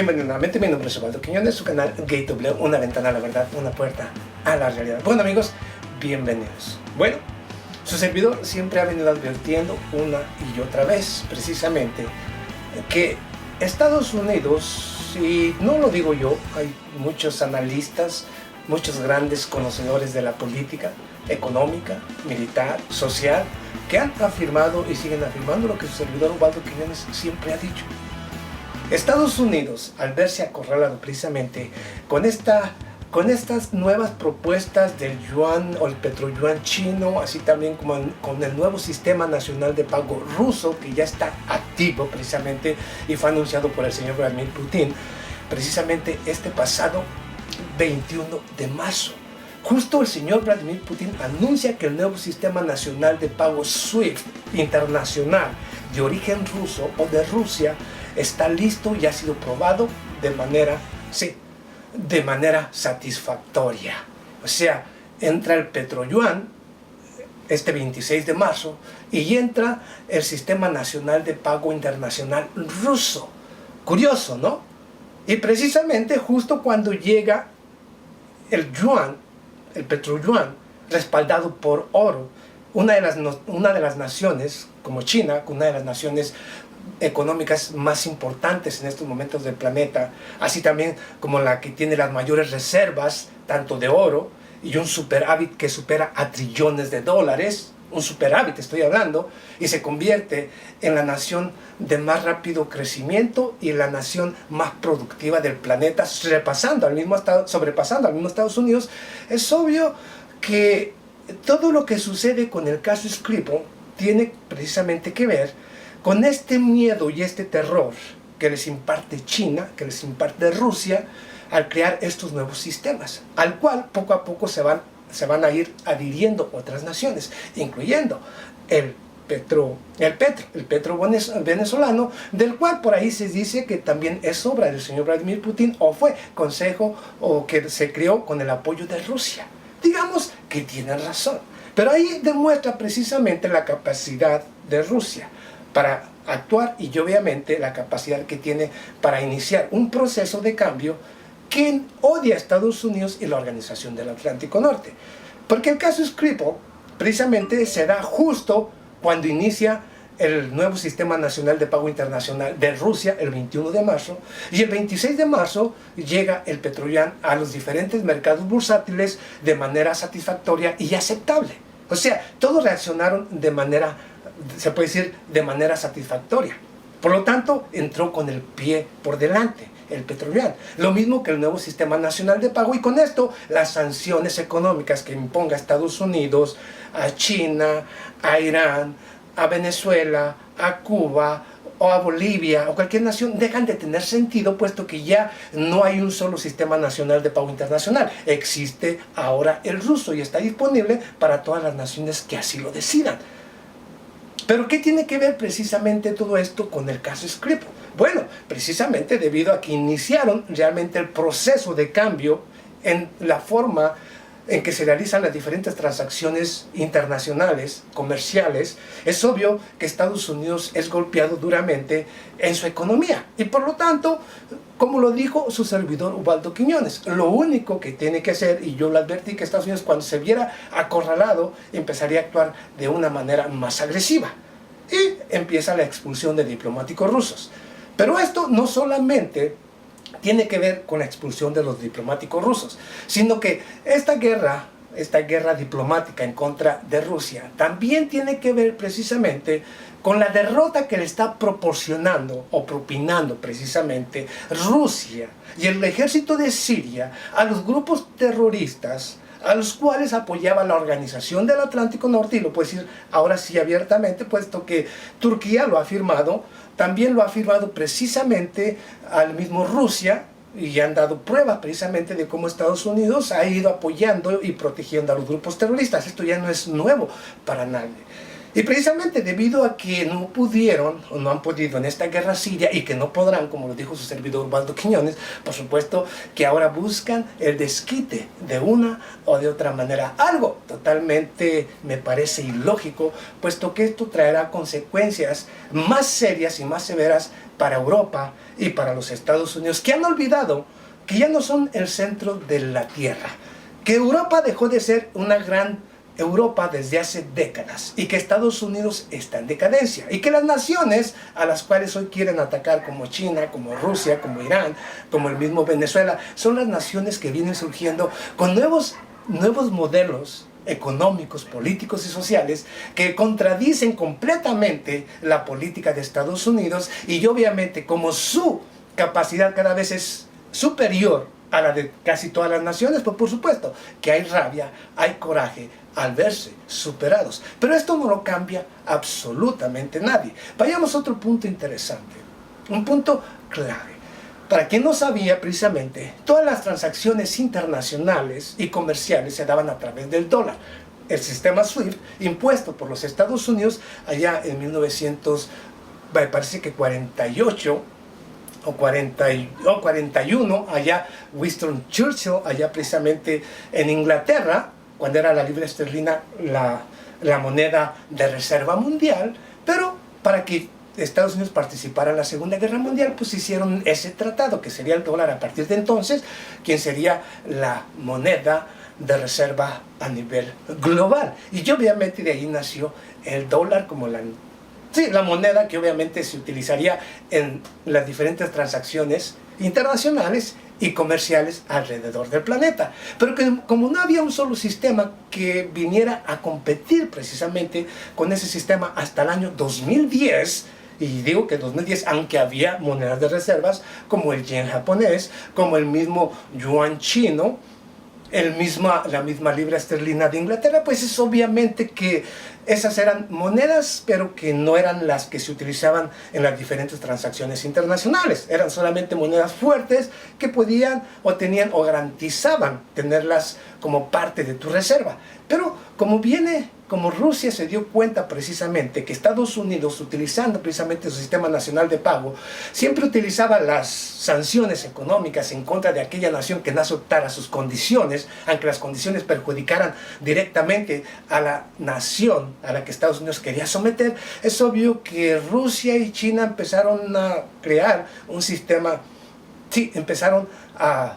Bienvenido nuevamente, mi nombre es Osvaldo Quiñones, su canal Gateway, una ventana a la verdad, una puerta a la realidad. Bueno amigos, bienvenidos. Bueno, su servidor siempre ha venido advirtiendo una y otra vez, precisamente, que Estados Unidos, y no lo digo yo, hay muchos analistas, muchos grandes conocedores de la política económica, militar, social, que han afirmado y siguen afirmando lo que su servidor Osvaldo Quiñones siempre ha dicho. Estados Unidos, al verse acorralado precisamente con estas nuevas propuestas del yuan o el petroyuan chino, así también como con el nuevo sistema nacional de pago ruso, que ya está activo precisamente y fue anunciado por el señor Vladimir Putin, precisamente este pasado 21 de marzo. Justo el señor Vladimir Putin anuncia que el nuevo sistema nacional de pago SWIFT internacional de origen ruso o de Rusia está listo y ha sido probado de manera satisfactoria. O sea, entra el petroyuan este 26 de marzo y entra el sistema nacional de pago internacional ruso. Curioso, ¿no? Y precisamente justo cuando llega el yuan, el petroyuan, respaldado por oro, una de las naciones como China, una de las naciones económicas más importantes en estos momentos del planeta, así también como la que tiene las mayores reservas tanto de oro y un superávit que supera a trillones de dólares, un superávit estoy hablando, y se convierte en la nación de más rápido crecimiento y la nación más productiva del planeta, sobrepasando al mismo Estados Unidos. Es obvio que todo lo que sucede con el caso Skripal tiene precisamente que ver con este miedo y este terror que les imparte China, que les imparte Rusia, al crear estos nuevos sistemas, al cual poco a poco se van a ir adhiriendo otras naciones, incluyendo el petro venezolano, del cual por ahí se dice que también es obra del señor Vladimir Putin, o fue consejo, o que se creó con el apoyo de Rusia. Digamos que tienen razón, pero ahí demuestra precisamente la capacidad de Rusia para actuar y obviamente la capacidad que tiene para iniciar un proceso de cambio que odia a Estados Unidos y la Organización del Atlántico Norte. Porque el caso Skripal precisamente se da justo cuando inicia el nuevo sistema nacional de pago internacional de Rusia el 21 de marzo y el 26 de marzo llega el petroyuan a los diferentes mercados bursátiles de manera satisfactoria y aceptable. O sea, todos reaccionaron de manera, se puede decir, de manera satisfactoria. Por lo tanto, entró con el pie por delante el petroyuan. Lo mismo que el nuevo sistema nacional de pago, y con esto las sanciones económicas que imponga Estados Unidos a China, a Irán, a Venezuela, a Cuba o a Bolivia o cualquier nación dejan de tener sentido, puesto que ya no hay un solo sistema nacional de pago internacional. Existe ahora el ruso y está disponible para todas las naciones que así lo decidan. ¿Pero qué tiene que ver precisamente todo esto con el caso Skripal? Bueno, precisamente debido a que iniciaron realmente el proceso de cambio en la forma en que se realizan las diferentes transacciones internacionales, comerciales, es obvio que Estados Unidos es golpeado duramente en su economía. Y por lo tanto, como lo dijo su servidor Osvaldo Quiñones, lo único que tiene que hacer, y yo lo advertí, que Estados Unidos cuando se viera acorralado empezaría a actuar de una manera más agresiva. Y empieza la expulsión de diplomáticos rusos. Pero esto no solamente tiene que ver con la expulsión de los diplomáticos rusos, sino que esta guerra diplomática en contra de Rusia también tiene que ver precisamente con la derrota que le está proporcionando o propinando precisamente Rusia y el ejército de Siria a los grupos terroristas a los cuales apoyaba la Organización del Atlántico Norte, y lo puedo decir ahora sí abiertamente, puesto que Turquía lo ha afirmado, también lo ha afirmado precisamente al mismo Rusia, y han dado pruebas precisamente de cómo Estados Unidos ha ido apoyando y protegiendo a los grupos terroristas. Esto ya no es nuevo para nadie. Y precisamente debido a que no pudieron o no han podido en esta guerra siria, y que no podrán, como lo dijo su servidor Osvaldo Quiñones, por supuesto que ahora buscan el desquite de una o de otra manera. Algo totalmente me parece ilógico, puesto que esto traerá consecuencias más serias y más severas para Europa y para los Estados Unidos, que han olvidado que ya no son el centro de la Tierra, que Europa dejó de ser una gran Europa desde hace décadas y que Estados Unidos está en decadencia y que las naciones a las cuales hoy quieren atacar, como China, como Rusia, como Irán, como el mismo Venezuela, son las naciones que vienen surgiendo con nuevos modelos económicos, políticos y sociales que contradicen completamente la política de Estados Unidos, y obviamente como su capacidad cada vez es superior a la de casi todas las naciones, pues por supuesto que hay rabia, hay coraje al verse superados. Pero esto no lo cambia absolutamente nadie. Vayamos a otro punto interesante, un punto clave. Para quien no sabía, precisamente, todas las transacciones internacionales y comerciales se daban a través del dólar. El sistema SWIFT, impuesto por los Estados Unidos allá en 1900, me parece que 48 o 41, allá Winston Churchill, allá precisamente en Inglaterra, cuando era la libra esterlina la moneda de reserva mundial, pero para que Estados Unidos participara en la Segunda Guerra Mundial, pues hicieron ese tratado, que sería el dólar a partir de entonces, quien sería la moneda de reserva a nivel global. Y obviamente de ahí nació el dólar como la moneda que obviamente se utilizaría en las diferentes transacciones internacionales y comerciales alrededor del planeta. Pero que como no había un solo sistema que viniera a competir precisamente con ese sistema hasta el año 2010, y digo que 2010, aunque había monedas de reservas como el yen japonés, como el mismo yuan chino, la misma libra esterlina de Inglaterra, pues es obviamente que esas eran monedas, pero que no eran las que se utilizaban en las diferentes transacciones internacionales. Eran solamente monedas fuertes que podían o tenían o garantizaban tenerlas como parte de tu reserva. Pero como Rusia se dio cuenta precisamente que Estados Unidos, utilizando precisamente su sistema nacional de pago, siempre utilizaba las sanciones económicas en contra de aquella nación que no aceptara sus condiciones, aunque las condiciones perjudicaran directamente a la nación a la que Estados Unidos quería someter, es obvio que Rusia y China empezaron a crear un sistema, empezaron a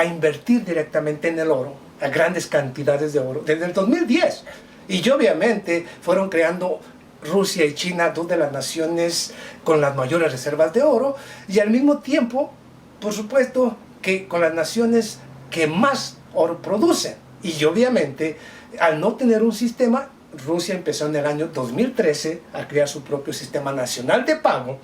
invertir directamente en el oro, a grandes cantidades de oro, desde el 2010. Y obviamente fueron creando Rusia y China dos de las naciones con las mayores reservas de oro, y al mismo tiempo, por supuesto, que con las naciones que más oro producen. Y obviamente, al no tener un sistema, Rusia empezó en el año 2013 a crear su propio sistema nacional de pago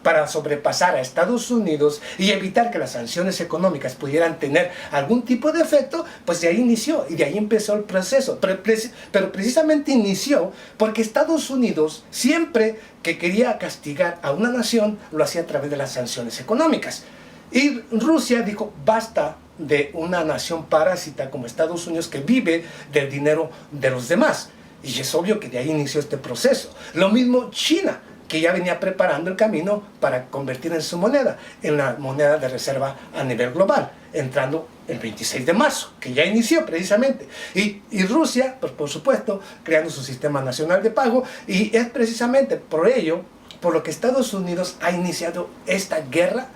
para sobrepasar a Estados Unidos y evitar que las sanciones económicas pudieran tener algún tipo de efecto. Pues de ahí inició y de ahí empezó el proceso. Pero precisamente inició porque Estados Unidos, siempre que quería castigar a una nación, lo hacía a través de las sanciones económicas. Y Rusia dijo, basta de una nación parásita como Estados Unidos que vive del dinero de los demás. Y es obvio que de ahí inició este proceso. Lo mismo China, que ya venía preparando el camino para convertir en su moneda, en la moneda de reserva a nivel global, entrando el 26 de marzo, que ya inició precisamente. Y Rusia, pues por supuesto, creando su sistema nacional de pago, y es precisamente por ello, por lo que Estados Unidos ha iniciado esta guerra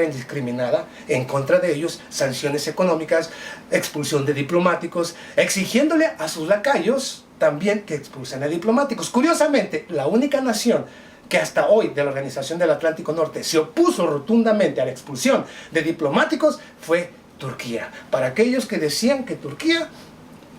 indiscriminada en contra de ellos, sanciones económicas, expulsión de diplomáticos, exigiéndole a sus lacayos también que expulsen a diplomáticos. Curiosamente, la única nación que hasta hoy de la Organización del Atlántico Norte se opuso rotundamente a la expulsión de diplomáticos fue Turquía. Para aquellos que decían que Turquía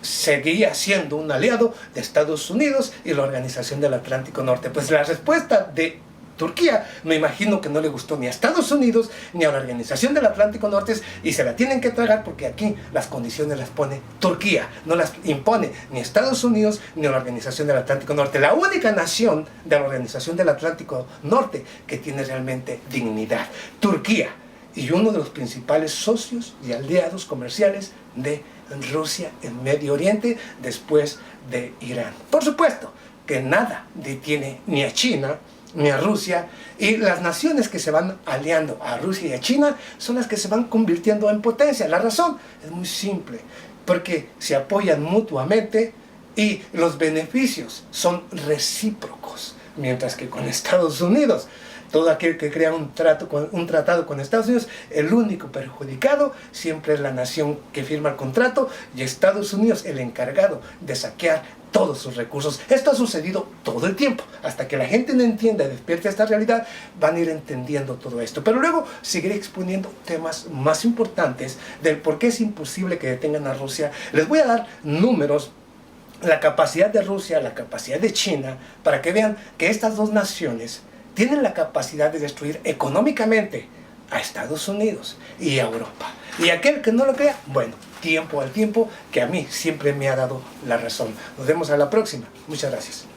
seguía siendo un aliado de Estados Unidos y la Organización del Atlántico Norte, pues la respuesta de Turquía, me imagino que no le gustó ni a Estados Unidos ni a la Organización del Atlántico Norte, y se la tienen que tragar porque aquí las condiciones las pone Turquía, no las impone ni Estados Unidos ni a la Organización del Atlántico Norte. La única nación de la Organización del Atlántico Norte que tiene realmente dignidad, Turquía, y uno de los principales socios y aliados comerciales de Rusia en Medio Oriente después de Irán. Por supuesto que nada detiene ni a China ni a Rusia, y las naciones que se van aliando a Rusia y a China son las que se van convirtiendo en potencia. La razón es muy simple, porque se apoyan mutuamente y los beneficios son recíprocos, mientras que con Estados Unidos todo aquel que crea un tratado con Estados Unidos, el único perjudicado siempre es la nación que firma el contrato y Estados Unidos el encargado de saquear todos sus recursos. Esto ha sucedido todo el tiempo. Hasta que la gente no entienda y despierte esta realidad, van a ir entendiendo todo esto. Pero luego seguiré exponiendo temas más importantes del por qué es imposible que detengan a Rusia. Les voy a dar números, la capacidad de Rusia, la capacidad de China, para que vean que estas dos naciones tienen la capacidad de destruir económicamente a Estados Unidos y a Europa. Y aquel que no lo crea, bueno, tiempo al tiempo, que a mí siempre me ha dado la razón. Nos vemos a la próxima. Muchas gracias.